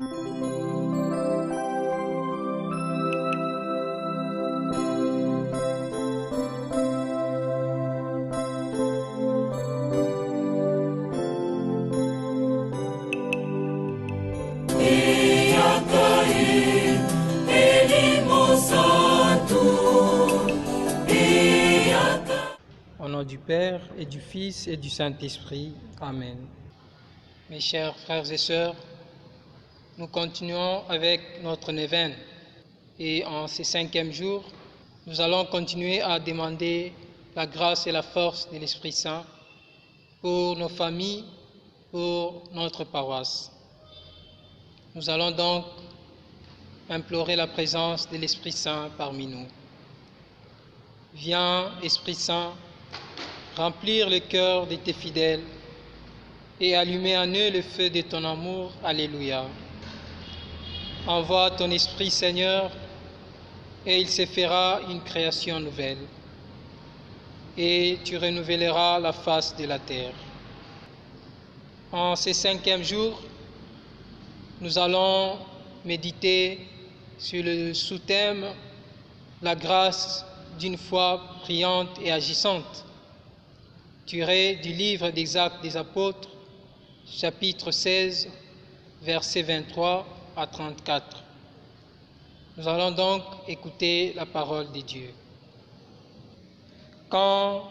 Au nom du Père et du Fils et du Saint-Esprit. Amen. Mes chers frères et sœurs, nous continuons avec notre neuvaine et en ces 5e jours, nous allons continuer à demander la grâce et la force de l'Esprit Saint pour nos familles, pour notre paroisse. Nous allons donc implorer la présence de l'Esprit Saint parmi nous. Viens, Esprit Saint, remplir le cœur de tes fidèles et allumer en eux le feu de ton amour. Alléluia. Envoie ton Esprit, Seigneur, et il se fera une création nouvelle, et tu renouvelleras la face de la terre. En ces 5e jours, nous allons méditer sur le sous-thème « La grâce d'une foi priante et agissante », tiré du livre des Actes des Apôtres, chapitre 16, versets 23 à 34. Nous allons donc écouter la parole de Dieu. Quand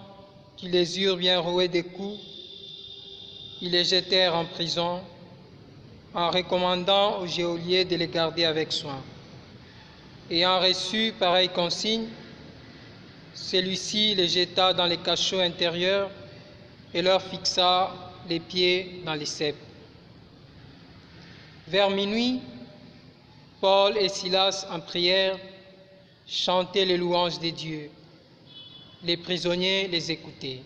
ils les eurent bien roués des coups, ils les jetèrent en prison, en recommandant au geôlier de les garder avec soin. Ayant reçu pareille consigne, celui-ci les jeta dans les cachots intérieurs et leur fixa les pieds dans les ceps. Vers minuit, Paul et Silas en prière chantaient les louanges de Dieu. Les prisonniers les écoutaient.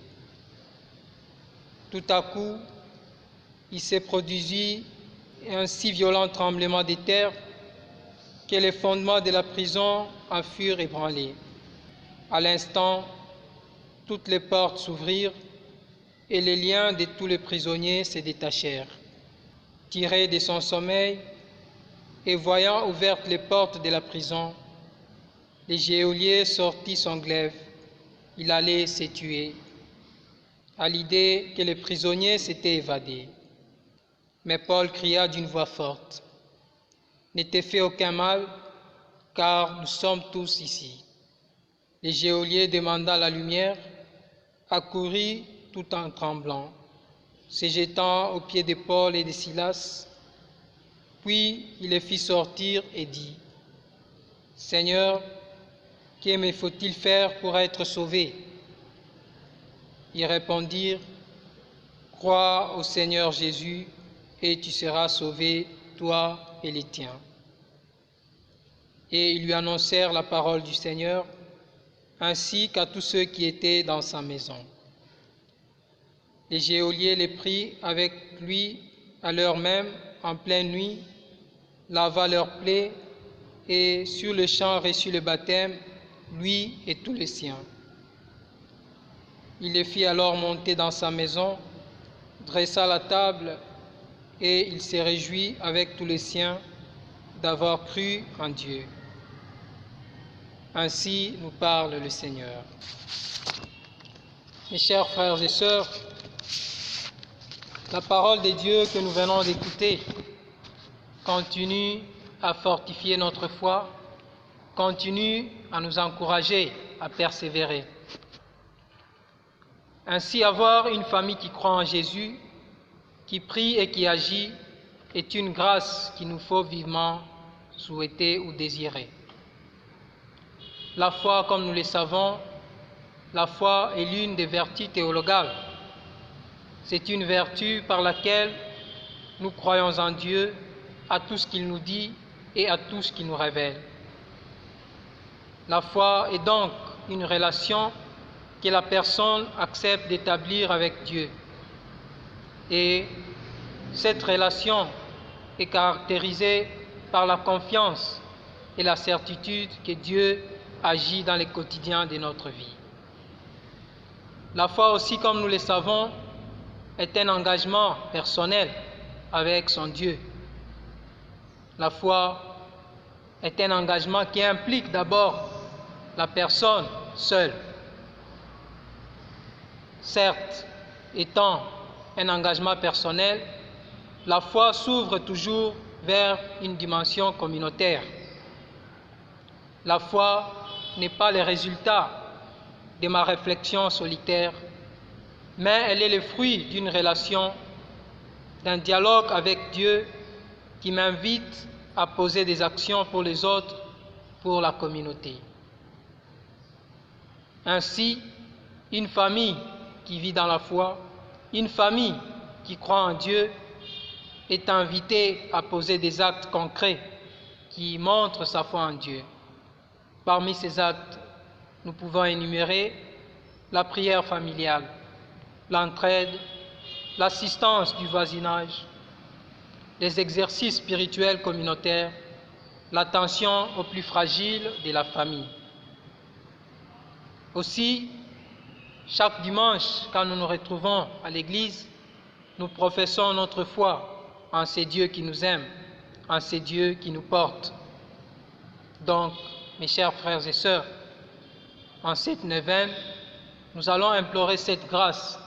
Tout à coup, il se produisit un si violent tremblement de terre que les fondements de la prison en furent ébranlés. À l'instant, toutes les portes s'ouvrirent et les liens de tous les prisonniers se détachèrent. Tiré de son sommeil et voyant ouvertes les portes de la prison, le geôlier sortit son glaive. Il allait se tuer, à l'idée que les prisonniers s'étaient évadés. Mais Paul cria d'une voix forte, « Ne te fais aucun mal, car nous sommes tous ici. » Le geôlier demanda la lumière, accourut tout en tremblant, se jetant aux pieds de Paul et de Silas. Puis il les fit sortir et dit, « Seigneur, que me faut-il faire pour être sauvé ?» Ils répondirent, « Crois au Seigneur Jésus et tu seras sauvé, toi et les tiens. » Et ils lui annoncèrent la parole du Seigneur, ainsi qu'à tous ceux qui étaient dans sa maison. Le geôlier les prit avec lui à l'heure même, en pleine nuit, lava leurs plaies et sur le champ reçut le baptême, lui et tous les siens. Il les fit alors monter dans sa maison, dressa la table et il se réjouit avec tous les siens d'avoir cru en Dieu. Ainsi nous parle le Seigneur. Mes chers frères et sœurs, la parole de Dieu que nous venons d'écouter continue à fortifier notre foi, continue à nous encourager à persévérer. Ainsi, avoir une famille qui croit en Jésus, qui prie et qui agit, est une grâce qu'il nous faut vivement souhaiter ou désirer. La foi, comme nous le savons, la foi est l'une des vertus théologales. C'est une vertu par laquelle nous croyons en Dieu, à tout ce qu'il nous dit et à tout ce qu'il nous révèle. La foi est donc une relation que la personne accepte d'établir avec Dieu. Et cette relation est caractérisée par la confiance et la certitude que Dieu agit dans le quotidien de notre vie. La foi aussi, comme nous le savons, est un engagement personnel avec son Dieu. La foi est un engagement qui implique d'abord la personne seule. Certes, étant un engagement personnel, la foi s'ouvre toujours vers une dimension communautaire. La foi n'est pas le résultat de ma réflexion solitaire, mais elle est le fruit d'une relation, d'un dialogue avec Dieu qui m'invite à poser des actions pour les autres, pour la communauté. Ainsi, une famille qui vit dans la foi, une famille qui croit en Dieu, est invitée à poser des actes concrets qui montrent sa foi en Dieu. Parmi ces actes, nous pouvons énumérer la prière familiale, l'entraide, l'assistance du voisinage, les exercices spirituels communautaires, l'attention aux plus fragiles de la famille. Aussi, chaque dimanche, quand nous nous retrouvons à l'église, nous professons notre foi en ces dieux qui nous aiment, en ces dieux qui nous portent. Donc, mes chers frères et sœurs, en cette neuvaine, nous allons implorer cette grâce,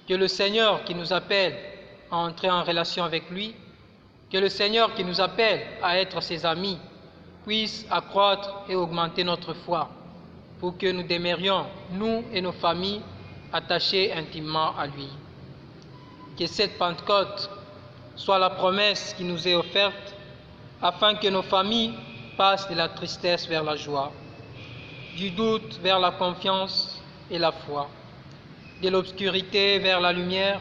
que le Seigneur qui nous appelle à entrer en relation avec lui, que le Seigneur qui nous appelle à être ses amis, puisse accroître et augmenter notre foi, pour que nous demeurions, nous et nos familles, attachés intimement à lui. Que cette Pentecôte soit la promesse qui nous est offerte, afin que nos familles passent de la tristesse vers la joie, du doute vers la confiance et la foi, de l'obscurité vers la lumière,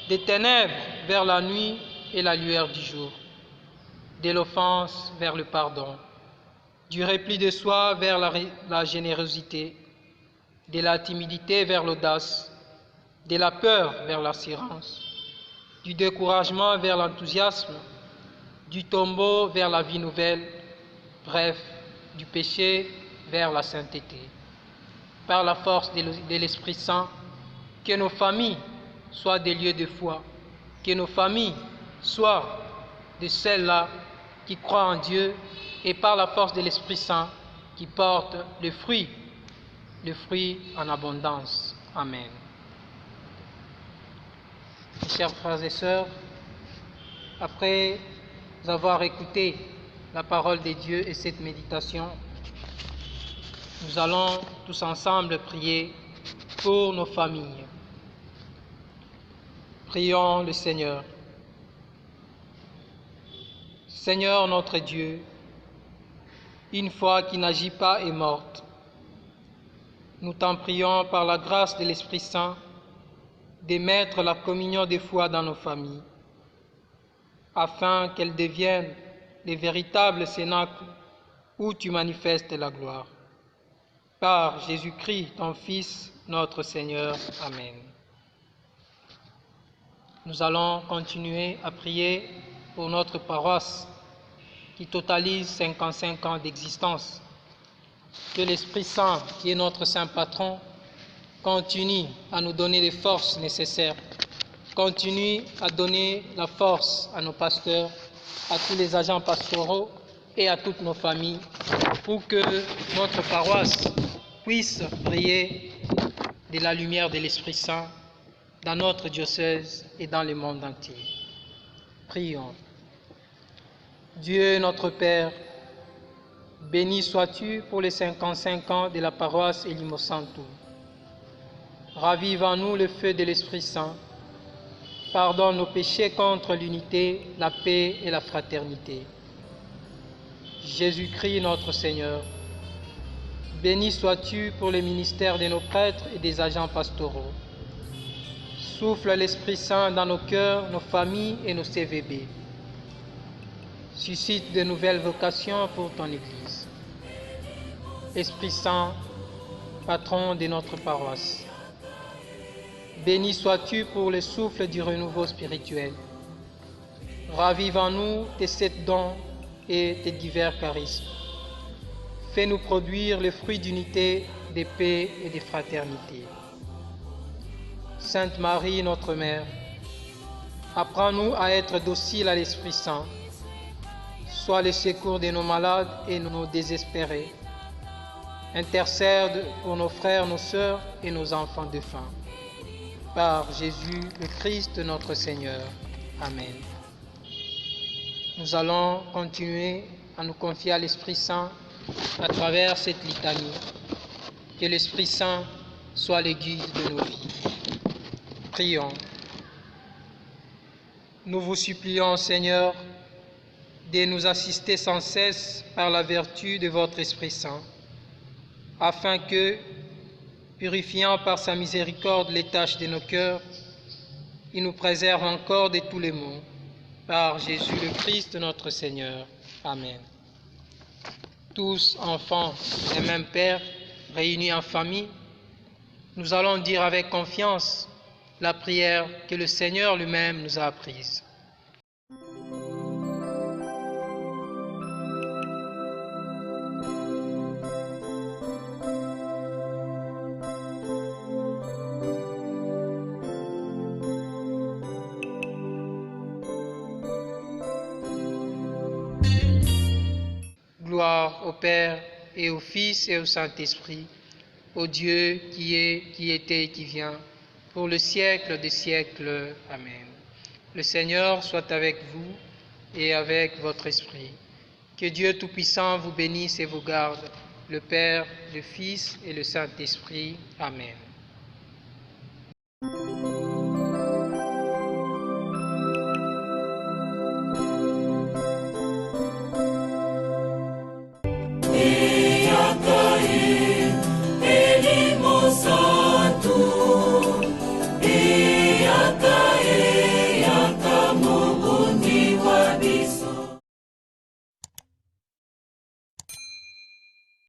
des ténèbres vers la nuit et la lueur du jour, de l'offense vers le pardon, du repli de soi vers la générosité, de la timidité vers l'audace, de la peur vers l'assurance, du découragement vers l'enthousiasme, du tombeau vers la vie nouvelle, bref, du péché vers la sainteté. Par la force de l'Esprit Saint, que nos familles soient des lieux de foi, que nos familles soient de celles-là qui croient en Dieu et par la force de l'Esprit Saint qui portent le fruit en abondance. Amen. Mes chers frères et sœurs, après avoir écouté la parole de Dieu et cette méditation, nous allons tous ensemble prier pour nos familles. Prions le Seigneur. Seigneur notre Dieu, une foi qui n'agit pas est morte. Nous t'en prions par la grâce de l'Esprit Saint de mettre la communion de foi dans nos familles, afin qu'elle devienne les véritables cénacles où tu manifestes la gloire. Par Jésus-Christ, ton Fils, notre Seigneur. Amen. Nous allons continuer à prier pour notre paroisse qui totalise 55 ans d'existence. Que l'Esprit Saint, qui est notre Saint Patron, continue à nous donner les forces nécessaires, continue à donner la force à nos pasteurs, à tous les agents pastoraux et à toutes nos familles, pour que notre paroisse puisse briller de la lumière de l'Esprit Saint dans notre diocèse et dans le monde entier. Prions. Dieu notre Père, béni sois-tu pour les 55 ans de la paroisse Elimo Santo. Ravive en nous le feu de l'Esprit Saint. Pardonne nos péchés contre l'unité, la paix et la fraternité. Jésus-Christ notre Seigneur, béni sois-tu pour le ministère de nos prêtres et des agents pastoraux. Souffle l'Esprit Saint dans nos cœurs, nos familles et nos CVB. Suscite de nouvelles vocations pour ton Église. Esprit Saint, patron de notre paroisse, béni sois-tu pour le souffle du renouveau spirituel. Ravive en nous tes 7 dons et tes divers charismes. Fais-nous produire le fruit d'unité, de paix et de fraternité. Sainte Marie, notre Mère, apprends-nous à être dociles à l'Esprit Saint sois le secours de nos malades et de nos désespérés. Intercède pour nos frères, nos sœurs et nos enfants défunts. Par Jésus le Christ notre Seigneur. Amen. Nous allons continuer à nous confier à l'Esprit Saint à travers cette litanie. Que l'Esprit Saint soit le guide de nos vies. Prions. Nous vous supplions, Seigneur, de nous assister sans cesse par la vertu de votre Esprit Saint, afin que, purifiant par sa miséricorde les tâches de nos cœurs, il nous préserve encore de tous les maux. Par Jésus le Christ notre Seigneur. Amen. Tous enfants d'un même Père, réunis en famille, nous allons dire avec confiance la prière que le Seigneur lui-même nous a apprise. Gloire au Père et au Fils et au Saint-Esprit, au Dieu qui est, qui était et qui vient, pour le siècle des siècles. Amen. Le Seigneur soit avec vous et avec votre esprit. Que Dieu Tout-Puissant vous bénisse et vous garde, le Père, le Fils et le Saint-Esprit. Amen.